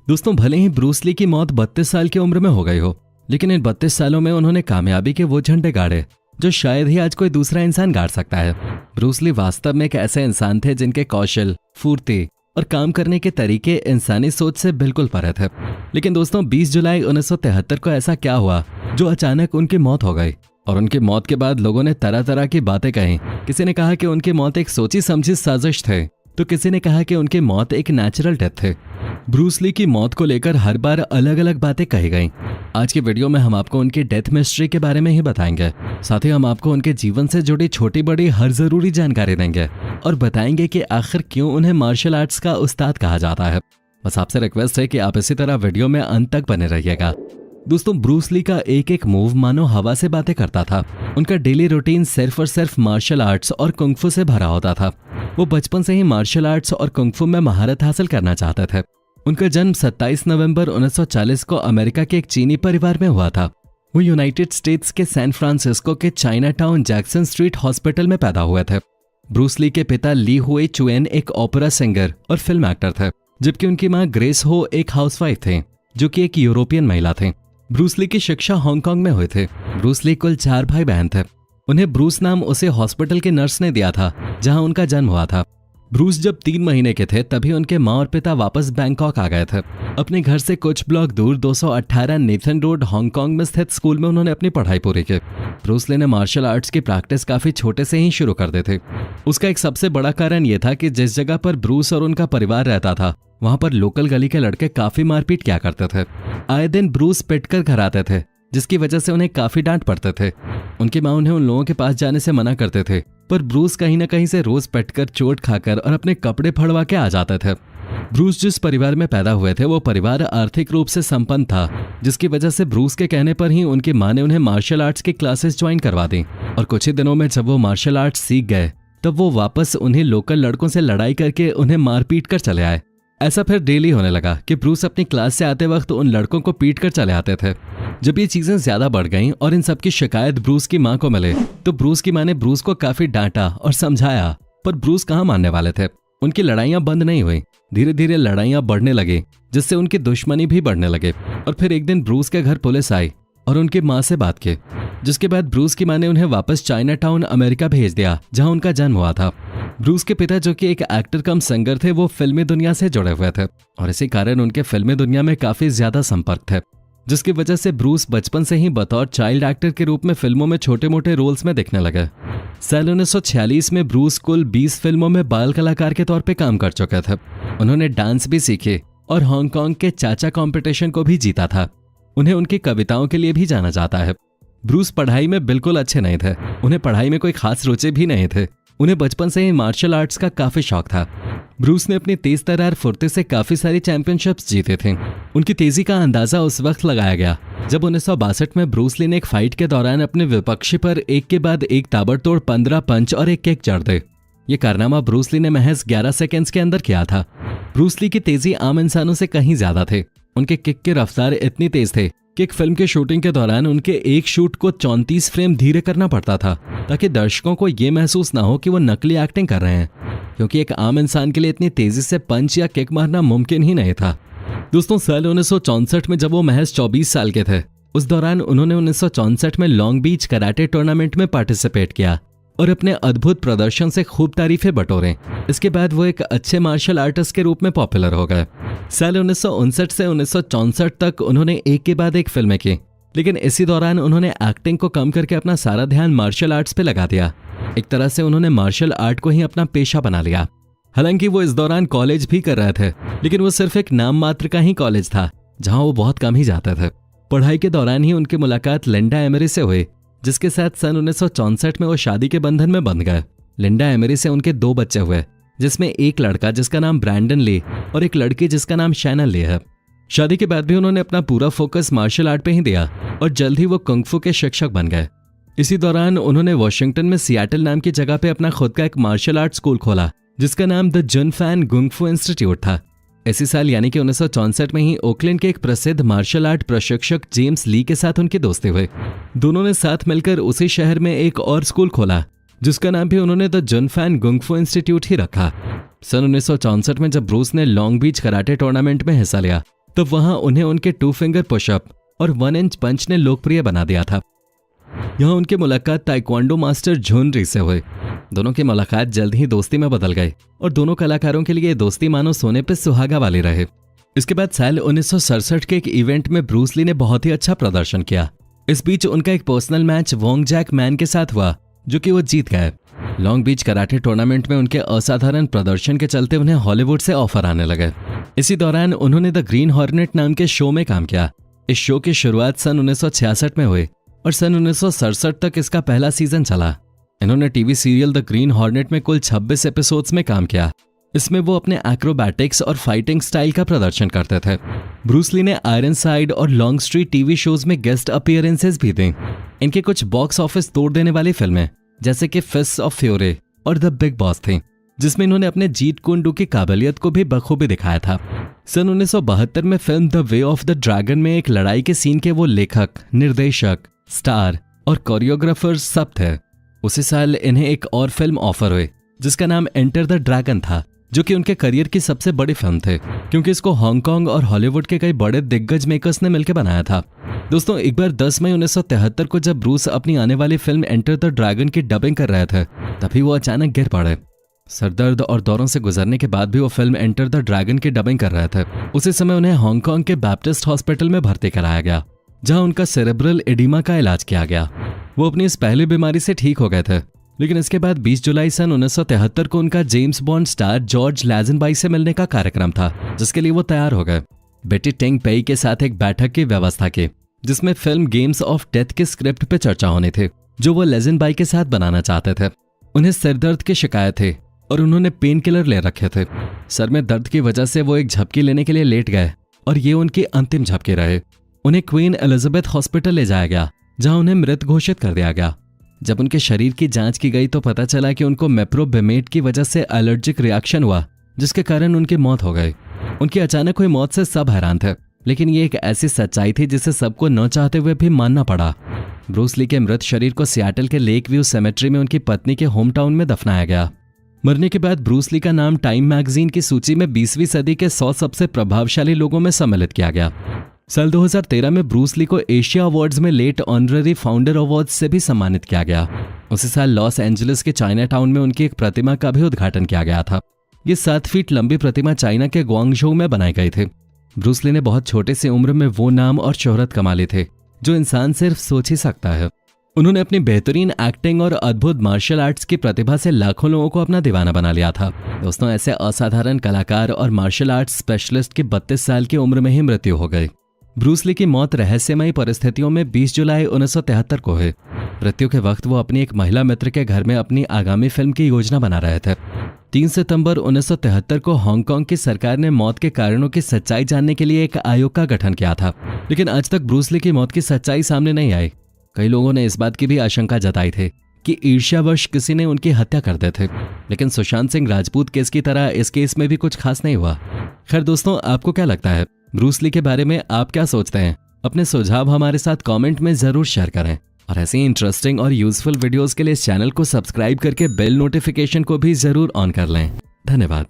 दोस्तों, भले ही Bruce Lee की मौत 32 साल की उम्र में हो गई हो, लेकिन इन 32 सालों में उन्होंने कामयाबी के वो झंडे गाड़े जो शायद ही आज कोई दूसरा इंसान गाड़ सकता है। ब्रूस ली वास्तव में एक ऐसे इंसान थे जिनके कौशल, फुर्ती और काम करने के तरीके इंसानी सोच से बिल्कुल परे थे। लेकिन दोस्तों, 20 जुलाई 1973 को ऐसा क्या हुआ जो अचानक उनकी मौत हो गई। और उनकी मौत के बाद लोगों ने तरह तरह की बातें कही। किसी ने कहा कि उनकी मौत एक सोची समझी साजिश थे, तो किसी ने कहा कि उनकी मौत एक नेचुरल डेथ थे। ब्रूस ली की मौत को लेकर हर बार अलग अलग बातें कही गईं। आज की वीडियो में हम आपको उनकी डेथ मिस्ट्री के बारे में ही बताएंगे। साथ ही हम आपको उनके जीवन से जुड़ी छोटी बड़ी हर जरूरी जानकारी देंगे और बताएंगे कि आखिर क्यों उन्हें मार्शल आर्ट्स का उस्ताद कहा जाता है। बस आपसे रिक्वेस्ट है कि आप इसी तरह वीडियो में अंत तक बने रहिएगा। दोस्तों, ब्रूस ली का एक एक मूव मानो हवा से बातें करता था। उनका डेली रूटीन सिर्फ और सिर्फ मार्शल आर्ट्स और कुंग-फू से भरा होता था। वो बचपन से ही मार्शल आर्ट्स और कुंग-फू में महारत हासिल करना चाहते थे। उनका जन्म 27 नवंबर 1940 को अमेरिका के एक चीनी परिवार में हुआ था। वो यूनाइटेड स्टेट्स के सैन फ्रांसिस्को के China town Jackson street hospital में पैदा हुए थे। ब्रूस ली के पिता ली हुए चुएन एक ओपेरा सिंगर और फिल्म एक्टर थे, जबकि उनकी मां ग्रेस हो एक हाउसवाइफ थे जो कि एक यूरोपियन महिला थी। ब्रूस ली की शिक्षा हांगकांग में हुए थे। ब्रूस ली कुल 4 भाई बहन थे। उन्हें ब्रूस नाम उसे हॉस्पिटल के नर्स ने दिया था जहां उनका जन्म हुआ था। ब्रूस जब 3 महीने के थे तभी उनके माँ और पिता वापस बैंकॉक आ गए थे। अपने घर से कुछ ब्लॉक दूर 218 नेथन रोड हांगकांग में स्थित स्कूल में उन्होंने अपनी पढ़ाई पूरी की। ब्रूस ली ने मार्शल आर्ट्स की प्रैक्टिस काफी छोटे से ही शुरू कर दी थी। उसका एक सबसे बड़ा कारण यह था कि जिस जगह पर ब्रूस और उनका परिवार रहता था वहां पर लोकल गली के लड़के काफी मारपीट किया करते थे। आए दिन ब्रूस पिटकर घर आते थे, जिसकी वजह से उन्हें काफी डांट पड़ते थे। उनकी मां उन्हें उन लोगों के पास जाने से मना करते थे, पर ब्रूस कहीं ना कहीं से रोज पिटकर, चोट खाकर और अपने कपड़े फड़वा के आ जाते थे। ब्रूस जिस परिवार में पैदा हुए थे वो परिवार आर्थिक रूप से संपन्न था, जिसकी वजह से ब्रूस के कहने पर ही उनकी मां ने उन्हें मार्शल आर्ट्स की क्लासेस ज्वाइन करवा दी। और कुछ ही दिनों में जब वो मार्शल आर्ट्स सीख गए तब वो वापस उन्हें लोकल लड़कों से लड़ाई करके उन्हें मार पीट कर चले आए। ऐसा फिर डेली होने लगा कि ब्रूस अपनी क्लास से आते वक्त उन लड़कों को पीट कर चले आते थे। जब ये चीजें ज्यादा बढ़ गईं और इन सब की शिकायत ब्रूस की मां को मिले तो ब्रूस की मां ने ब्रूस को काफी डांटा और समझाया, पर ब्रूस कहाँ मानने वाले थे। उनकी लड़ाइयां बंद नहीं हुई। धीरे धीरे लड़ाइयां बढ़ने लगी, जिससे उनकी दुश्मनी भी बढ़ने लगे। और फिर एक दिन ब्रूस के घर पुलिस आई और उनकी मां से बात की, जिसके बाद ब्रूस की मां ने उन्हें वापस चाइना टाउन अमेरिका भेज दिया जहां उनका जन्म हुआ था। ब्रूस के पिता जो कि एक एक्टर कम सिंगर थे, वो फिल्मी दुनिया से जुड़े हुए थे और इसी कारण उनके फिल्मी दुनिया में काफी ज्यादा संपर्क थे, जिसकी वजह से ब्रूस बचपन से ही बतौर चाइल्ड एक्टर के रूप में फिल्मों में छोटे मोटे रोल्स में दिखने लगे। साल 1946 में ब्रूस कुल 20 फिल्मों में बाल कलाकार के तौर पर काम कर चुके थे। उन्होंने डांस भी सीखे और हांगकांग के चाचा कॉम्पिटिशन को भी जीता था। उन्हें उनकी कविताओं के लिए भी जाना जाता है। ब्रूस पढ़ाई में बिल्कुल अच्छे नहीं थे। उन्हें पढ़ाई में कोई खास रुचि भी नहीं थे। उन्हें बचपन से ही मार्शल आर्ट्स का काफी शौक था। ब्रूस ने अपनी तेज तर्रार फुर्ती से काफी सारी चैंपियनशिप्स जीते थे। उनकी तेजी का अंदाजा उस वक्त लगाया गया जब 1962 में ब्रूस ली ने एक फाइट के दौरान अपने विपक्षी पर एक के बाद एक ताबड़तोड़ 15 पंच और एक किक जड़ दे। ये कारनामा ब्रूस ली ने महज 11 सेकेंड्स के अंदर किया था। ब्रूस ली की तेजी आम इंसानों से कहीं ज्यादा थे। उनके किक की रफ्तार इतनी तेज थे कि एक फिल्म के शूटिंग के दौरान उनके एक शूट को 34 फ्रेम धीरे करना पड़ता था, ताकि दर्शकों को यह महसूस ना हो कि वो नकली एक्टिंग कर रहे हैं, क्योंकि एक आम इंसान के लिए इतनी तेजी से पंच या किक मारना मुमकिन ही नहीं था। दोस्तों, साल 1964 में जब वो महज 24 साल के थे, उस दौरान उन्होंने 1964 में लॉन्ग बीच कराटे टूर्नामेंट में पार्टिसिपेट किया और अपने अद्भुत प्रदर्शन से खूब तारीफें बटोरे। इसके बाद वो एक अच्छे मार्शल आर्टिस्ट के रूप में पॉपुलर हो गए। साल 1959 से 1964 तक उन्होंने एक के बाद एक फिल्में की, लेकिन इसी दौरान उन्होंने एक्टिंग को कम करके अपना सारा ध्यान मार्शल आर्ट्स पे लगा दिया। एक तरह से उन्होंने मार्शल आर्ट को ही अपना पेशा बना लिया। हालांकि वो इस दौरान कॉलेज भी कर रहे थे, लेकिन वो सिर्फ एक नाम मात्र का ही कॉलेज था जहां वो बहुत कम ही जाते थे। पढ़ाई के दौरान ही उनकी मुलाकात लिंडा एमरी से हुई, जिसके साथ सन 1964 में वो शादी के बंधन में बंध गए। लिंडा एमरी से उनके 2 बच्चे हुए, जिसमें एक लड़का जिसका नाम ब्रैंडन ली और एक लड़की जिसका नाम शैनन ली है। शादी के बाद भी उन्होंने अपना पूरा फोकस मार्शल आर्ट पे ही दिया और जल्द ही वो कुंग-फू के शिक्षक बन गए। इसी दौरान उन्होंने वॉशिंगटन में सियाटल नाम की जगह पे अपना खुद का एक मार्शल आर्ट स्कूल खोला, जिसका नाम the Jun Fan kung fu institute था। इसी साल यानी कि 1964 में ही ओकलैंड के एक प्रसिद्ध मार्शल आर्ट प्रशिक्षक जेम्स ली के साथ उनकी दोस्ती हुई। दोनों ने साथ मिलकर उसी शहर में एक और स्कूल खोला, जिसका नाम भी उन्होंने the Jun Fan kung fu institute ही रखा। सन 1964 में जब ब्रूस ने लॉन्ग बीच कराटे टूर्नामेंट में हिस्सा लिया, तब वहां उन्हें उनके 2 फिंगर पुशअप और 1 इंच पंच ने लोकप्रिय बना दिया था। यहाँ उनकी मुलाकात ताइक्वांडो मास्टर झुन री से हुई। दोनों की मुलाकात जल्द ही दोस्ती में बदल गई और दोनों कलाकारों के लिए दोस्ती मानो सोने पे सुहागा वाली रहे। इसके बाद साल 1967 के एक इवेंट में ब्रूस ली ने बहुत ही अच्छा प्रदर्शन किया। इस बीच उनका एक personal match Wong Jack Man के साथ हुआ, जो कि वो जीत गए। लॉन्ग बीच कराटे टूर्नामेंट में उनके असाधारण प्रदर्शन के चलते उन्हें हॉलीवुड से ऑफर आने लगे। इसी दौरान उन्होंने द ग्रीन हॉर्नेट नाम के शो में काम किया। इस शो की शुरुआत सन 1966 में हुई और सन 1967 तक इसका पहला सीजन चला। इन्होंने TV serial the green hornet में कुल 26 एपिसोड्स में काम किया। इसमें वो अपने एक्रोबैटिक्स और फाइटिंग स्टाइल का प्रदर्शन करते थे। ब्रूस ली ने आयरन साइड और लॉन्ग स्ट्रीट टीवी शोज में गेस्ट अपीयरेंसेस भी दी। इनके कुछ बॉक्स ऑफिस तोड़ देने वाली फिल्में जैसे कि फिस्ट ऑफ फ्यूरी और द बिग बॉस थी, जिसमें इन्होंने अपने जीत कुंडू की काबिलियत को भी बखूबी दिखाया था। सन 1972 में film the way of the dragon में एक लड़ाई के सीन के वो लेखक, निर्देशक, स्टार और कोरियोग्राफर सब थे। उसी साल इन्हें एक और फिल्म ऑफर हुई जिसका नाम एंटर द ड्रैगन था, जो कि उनके करियर की सबसे बड़ी फिल्म थी, क्योंकि इसको हांगकांग और हॉलीवुड के कई बड़े दिग्गज मेकर्स ने मिलकर बनाया था। दोस्तों, एक बार 10 मई 1973 को जब ब्रूस अपनी आने वाली फिल्म एंटर द ड्रैगन की डबिंग कर रहे थे, तभी वो अचानक गिर पड़े। सरदर्द और दौरों से गुजरने के बाद भी वो फिल्म एंटर द ड्रैगन की डबिंग कर रहे थे। उसी समय उन्हें हांगकांग के बैप्टिस्ट हॉस्पिटल में भर्ती कराया गया, जहां उनका सेरेब्रल एडिमा का इलाज किया गया। वो अपनी इस पहली बीमारी से ठीक हो गए थे, लेकिन इसके बाद 20 जुलाई सन 1973 को उनका जेम्स बॉन्ड स्टार जॉर्ज लाज़नबाई से मिलने का कार्यक्रम था, जिसके लिए वो तैयार हो गए। बेटी टेंग पेई के साथ एक बैठक की व्यवस्था की, जिसमें फिल्म गेम्स ऑफ डेथ के स्क्रिप्ट पे चर्चा होनी थी, जो वो लाज़नबाई के साथ बनाना चाहते थे। उन्हें सिरदर्द की शिकायत थी और उन्होंने पेन किलर ले रखे थे। सर में दर्द की वजह से वो एक झपकी लेने के लिए लेट गए और ये उनकी अंतिम झपकी रहे। उन्हें क्वीन एलिजाबेथ हॉस्पिटल ले जाया गया, जहां उन्हें मृत घोषित कर दिया गया। जब उनके शरीर की जांच की गई तो पता चला कि उनको मेप्रोबेमेट की वजह से एलर्जिक रिएक्शन हुआ, जिसके कारण उनकी मौत हो गई। उनकी अचानक हुई मौत से सब हैरान थे, लेकिन ये एक ऐसी सच्चाई थी जिसे सबको न चाहते हुए भी मानना पड़ा। ब्रूस ली के मृत शरीर को सियाटल के लेक व्यू सेमेट्री में उनकी पत्नी के होम टाउन में दफनाया गया। मरने के बाद ब्रूस ली का नाम टाइम मैगजीन की सूची में 20वीं सदी के 100 सबसे प्रभावशाली लोगों में सम्मिलित किया गया। साल 2013 में ब्रूस ली को एशिया अवार्ड्स में लेट ऑनररी फाउंडर अवार्ड से भी सम्मानित किया गया। उसी साल लॉस एंजलिस के चाइना टाउन में उनकी एक प्रतिमा का भी उद्घाटन किया गया था। ये 7 फीट लंबी प्रतिमा चाइना के ग्वांगझोउ में बनाई गई थी। ब्रूस ली ने बहुत छोटे से उम्र में वो नाम और शोहरत कमा ली थे जो इंसान सिर्फ सोच ही सकता है। उन्होंने अपनी बेहतरीन एक्टिंग और अद्भुत मार्शल आर्ट्स की प्रतिभा से लाखों लोगों को अपना दीवाना बना लिया था। दोस्तों, ऐसे असाधारण कलाकार और मार्शल आर्ट्स स्पेशलिस्ट की 32 साल की उम्र में ही मृत्यु हो गई। ब्रूस ली की मौत रहस्यमयी परिस्थितियों में 20 जुलाई 1973 को हुई। मृत्यु के वक्त वो अपनी एक महिला मित्र के घर में अपनी आगामी फिल्म की योजना बना रहे थे। 3 सितंबर 1973 को हांगकांग की सरकार ने मौत के कारणों की सच्चाई जानने के लिए एक आयोग का गठन किया था, लेकिन आज तक ब्रूस ली की मौत की सच्चाई सामने नहीं आई। कई लोगों ने इस बात की भी आशंका जताई थी कि ईर्ष्यावश किसी ने उनकी हत्या कर दी थी, लेकिन सुशांत सिंह राजपूत केस की तरह इस केस में भी कुछ खास नहीं हुआ। खैर दोस्तों, आपको क्या लगता है? ब्रूस ली के बारे में आप क्या सोचते हैं? अपने सुझाव हमारे साथ कमेंट में जरूर शेयर करें और ऐसी इंटरेस्टिंग और यूजफुल वीडियोस के लिए इस चैनल को सब्सक्राइब करके बेल नोटिफिकेशन को भी जरूर ऑन कर लें। धन्यवाद।